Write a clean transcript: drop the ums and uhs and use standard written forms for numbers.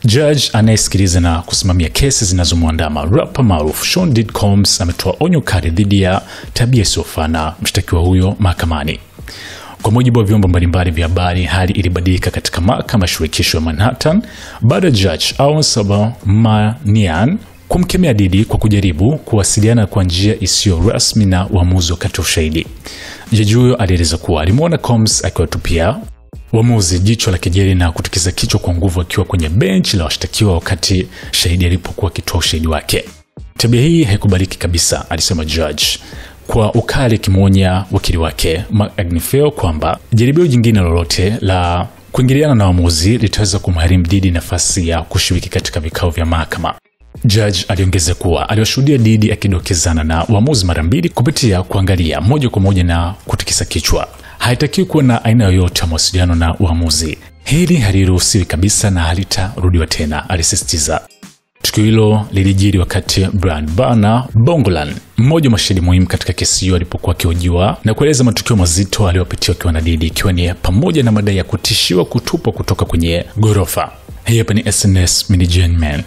Judge anayesikiliza na kusimamia kesi zinazomwandama rapper maarufu Sean Diddy Combs ametoa onyo kali dhidi ya tabia isiyofaa na mshtakiwa huyo mahakamani. Kwa mujibu wa vyombo mbalimbali vya habari, hali ilibadilika katika mahakama ya shirikisho ya Manhattan baada ya Judge Aaron Subramanian kumkemea Diddy kwa kujaribu kuwasiliana kwa njia isiyo rasmi na uamuzi wakati wa ushahidi. Jaji huyo alieleza kuwa alimuona Combs akiwatupia waamuzi jicho la kejeli na kutikisa kichwa kwa nguvu akiwa kwenye benchi la washtakiwa wakati shahidi alipokuwa akitoa ushahidi wake. Tabia hii haikubaliki kabisa, alisema Judge kwa ukali, akimwonya wakili wake Mark Agnifilo kwamba jaribio jingine lolote la kuingiliana na waamuzi litaweza kumharimu Diddy nafasi ya kushiriki katika vikao vya mahakama. Judge aliongeza kuwa aliwashuhudia Diddy akidokezana na waamuzi mara mbili kupitia kuangalia moja kwa moja na kutikisa kichwa. Haitakiwi kuwa na aina yoyote ya mawasiliano na waamuzi. Hili haliruhusiwi kabisa na halitarudiwa tena, alisisitiza. Tukio hilo lilijiri wakati Brian Barner Bongolan, mmoja wa mashahidi muhimu katika kesi hiyo, alipokuwa akihojiwa na kueleza matukio mazito aliyopitia akiwa na Diddy, ikiwa ni pamoja na madai ya kutishiwa kutupwa kutoka kwenye ghorofa. Hii hapa ni SNS Mini Gen Man.